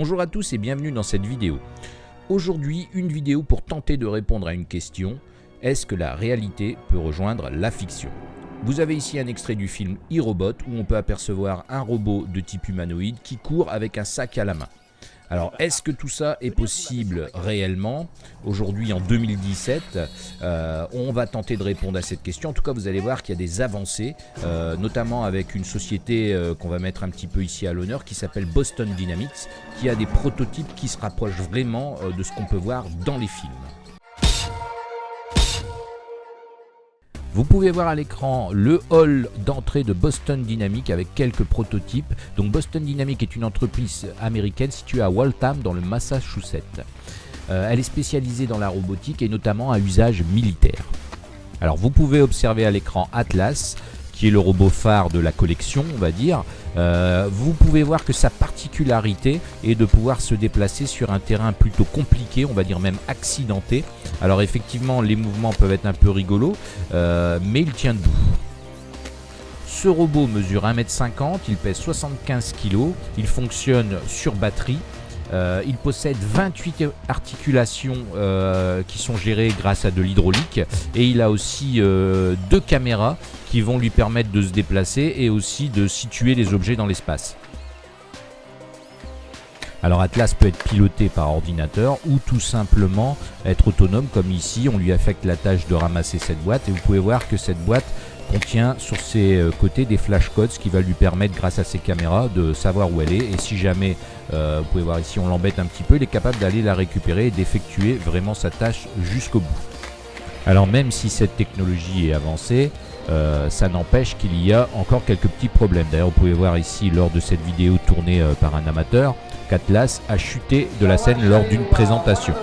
Bonjour à tous et bienvenue dans cette vidéo. Aujourd'hui, une vidéo pour tenter de répondre à une question. Est-ce que la réalité peut rejoindre la fiction? Vous avez ici un extrait du film iRobot où on peut apercevoir un robot de type humanoïde qui court avec un sac à la main. Alors, est-ce que tout ça est possible réellement? Aujourd'hui, en 2017, on va tenter de répondre à cette question. En tout cas, vous allez voir qu'il y a des avancées, notamment avec une société qu'on va mettre un petit peu ici à l'honneur, qui s'appelle Boston Dynamics, qui a des prototypes qui se rapprochent vraiment de ce qu'on peut voir dans les films. Vous pouvez voir à l'écran le hall d'entrée de Boston Dynamics avec quelques prototypes. Donc Boston Dynamics est une entreprise américaine située à Waltham dans le Massachusetts. Elle est spécialisée dans la robotique et notamment à usage militaire. Alors vous pouvez observer à l'écran Atlas, qui est le robot phare de la collection, on va dire. Vous pouvez voir que sa particularité est de pouvoir se déplacer sur un terrain plutôt compliqué, on va dire même accidenté. Alors effectivement, les mouvements peuvent être un peu rigolos, mais il tient debout. Ce robot mesure 1,50 m, il pèse 75 kg, il fonctionne sur batterie. Il possède 28 articulations qui sont gérées grâce à de l'hydraulique et il a aussi 2 caméras qui vont lui permettre de se déplacer et aussi de situer les objets dans l'espace. Alors Atlas peut être piloté par ordinateur ou tout simplement être autonome comme ici, on lui affecte la tâche de ramasser cette boîte et vous pouvez voir que cette boîte contient sur ses côtés des flashcodes, ce qui va lui permettre grâce à ses caméras de savoir où elle est et si jamais, vous pouvez voir ici on l'embête un petit peu, il est capable d'aller la récupérer et d'effectuer vraiment sa tâche jusqu'au bout. Alors même si cette technologie est avancée, ça n'empêche qu'il y a encore quelques petits problèmes. D'ailleurs vous pouvez voir ici lors de cette vidéo tournée par un amateur qu'Atlas a chuté de la scène lors d'une présentation.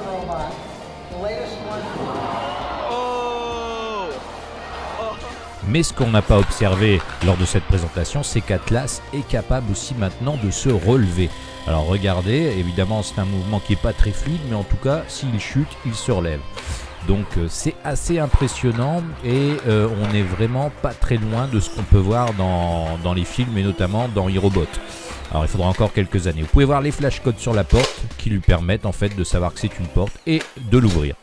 Mais ce qu'on n'a pas observé lors de cette présentation, c'est qu'Atlas est capable aussi maintenant de se relever. Alors regardez, évidemment c'est un mouvement qui n'est pas très fluide, mais en tout cas s'il chute, il se relève. Donc c'est assez impressionnant et on n'est vraiment pas très loin de ce qu'on peut voir dans les films et notamment dans iRobot. Alors il faudra encore quelques années. Vous pouvez voir les flashcodes sur la porte qui lui permettent en fait de savoir que c'est une porte et de l'ouvrir.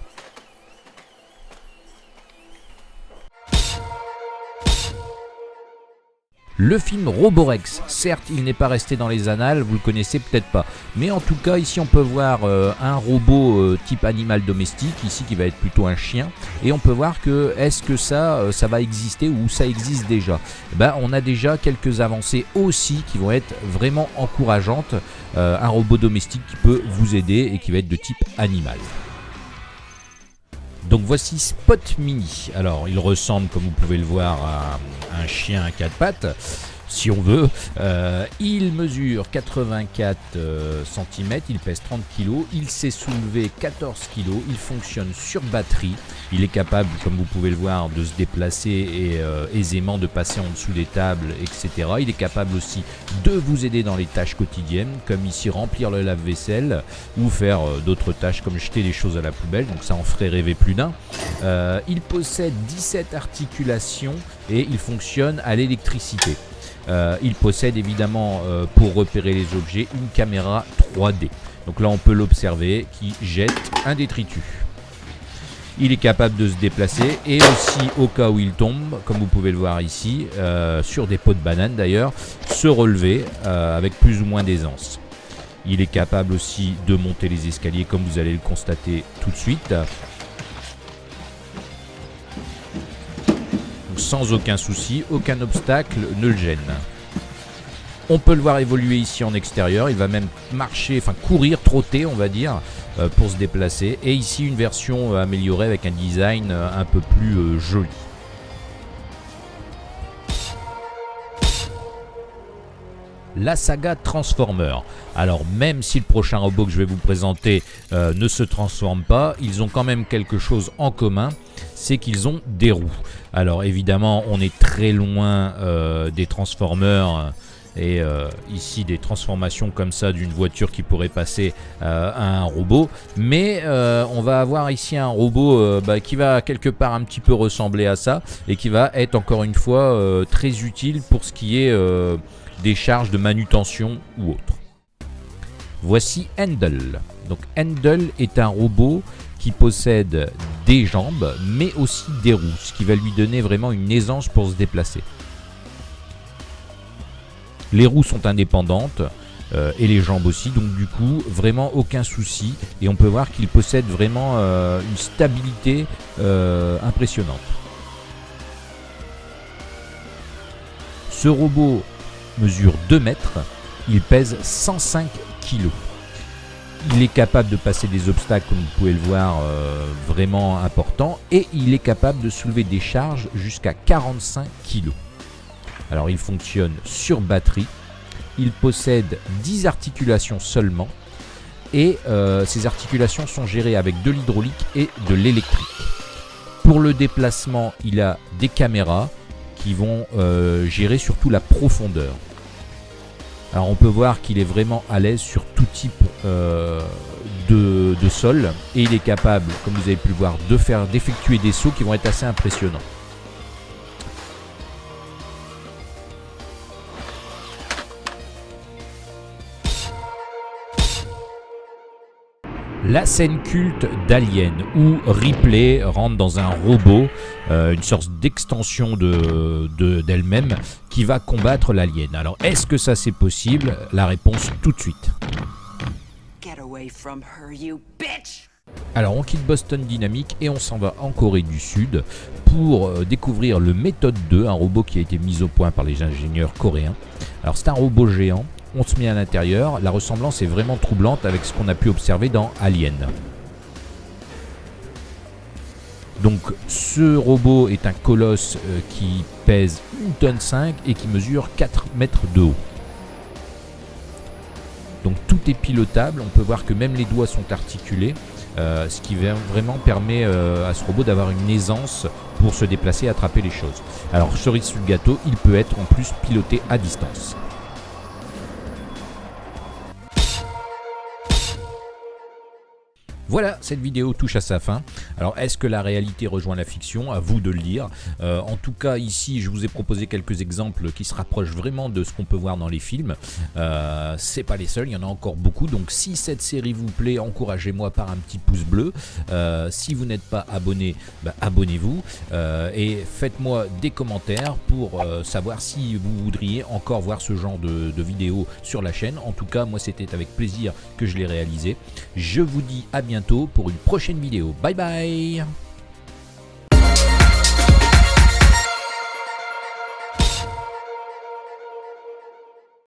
Le film Roborex, certes il n'est pas resté dans les annales, vous le connaissez peut-être pas. Mais en tout cas ici on peut voir un robot type animal domestique, ici qui va être plutôt un chien. Et on peut voir que est-ce que ça va exister ou ça existe déjà. On a déjà quelques avancées aussi qui vont être vraiment encourageantes. Un robot domestique qui peut vous aider et qui va être de type animal. Donc voici Spot Mini. Alors il ressemble comme vous pouvez le voir à un chien à 4 pattes si on veut. Il mesure 84 cm, il pèse 30 kg, il sait soulever 14 kg, il fonctionne sur batterie, il est capable comme vous pouvez le voir de se déplacer et aisément de passer en dessous des tables etc. Il est capable aussi de vous aider dans les tâches quotidiennes comme ici remplir le lave-vaisselle ou faire d'autres tâches comme jeter des choses à la poubelle, donc ça en ferait rêver plus d'un. Il possède 17 articulations et il fonctionne à l'électricité. Il possède évidemment pour repérer les objets une caméra 3D. Donc là on peut l'observer qui jette un détritus. Il est capable de se déplacer et aussi au cas où il tombe, comme vous pouvez le voir ici, sur des pots de banane d'ailleurs, se relever avec plus ou moins d'aisance. Il est capable aussi de monter les escaliers comme vous allez le constater tout de suite. Sans aucun souci, aucun obstacle ne le gêne. On peut le voir évoluer ici en extérieur, il va même marcher, enfin courir, trotter on va dire, pour se déplacer. Et ici une version améliorée avec un design un peu plus joli. La saga Transformer. Alors même si le prochain robot que je vais vous présenter ne se transforme pas, ils ont quand même quelque chose en commun, c'est qu'ils ont des roues. Alors évidemment on est très loin des Transformers et ici des transformations comme ça d'une voiture qui pourrait passer à un robot, mais on va avoir ici un robot qui va quelque part un petit peu ressembler à ça et qui va être encore une fois très utile pour ce qui est des charges de manutention ou autre. Voici Handle. Donc Handle est un robot qui possède des jambes mais aussi des roues, ce qui va lui donner vraiment une aisance pour se déplacer. Les roues sont indépendantes et les jambes aussi, donc du coup vraiment aucun souci, et on peut voir qu'il possède vraiment une stabilité impressionnante. Ce robot mesure 2 mètres, il pèse 105 kg. Il est capable de passer des obstacles, comme vous pouvez le voir, vraiment importants, et il est capable de soulever des charges jusqu'à 45 kg. Alors il fonctionne sur batterie, il possède 10 articulations seulement, et ces articulations sont gérées avec de l'hydraulique et de l'électrique. Pour le déplacement, il a des caméras qui vont gérer surtout la profondeur. Alors on peut voir qu'il est vraiment à l'aise sur tout type de sol, et il est capable, comme vous avez pu le voir, d'effectuer des sauts qui vont être assez impressionnants. La scène culte d'Alien, où Ripley rentre dans un robot, une sorte d'extension d'elle-même, qui va combattre l'alien. Alors, est-ce que ça c'est possible? La réponse tout de suite. Get away from her, you bitch! Alors, on quitte Boston Dynamics et on s'en va en Corée du Sud pour découvrir le Méthode 2, un robot qui a été mis au point par les ingénieurs coréens. Alors, c'est un robot géant. On se met à l'intérieur, la ressemblance est vraiment troublante avec ce qu'on a pu observer dans Alien. Donc ce robot est un colosse qui pèse 1,5 tonne et qui mesure 4 mètres de haut. Donc tout est pilotable, on peut voir que même les doigts sont articulés, ce qui vraiment permet à ce robot d'avoir une aisance pour se déplacer et attraper les choses. Alors cerise sur le gâteau, il peut être en plus piloté à distance. Voilà, cette vidéo touche à sa fin. Alors, est-ce que la réalité rejoint la fiction? À vous de le dire. En tout cas, ici, je vous ai proposé quelques exemples qui se rapprochent vraiment de ce qu'on peut voir dans les films. C'est pas les seuls, il y en a encore beaucoup. Donc, si cette série vous plaît, encouragez-moi par un petit pouce bleu. Si vous n'êtes pas abonné, abonnez-vous. Et faites-moi des commentaires pour savoir si vous voudriez encore voir ce genre de vidéos sur la chaîne. En tout cas, moi, c'était avec plaisir que je l'ai réalisé. Je vous dis à bientôt pour une prochaine vidéo. Bye bye!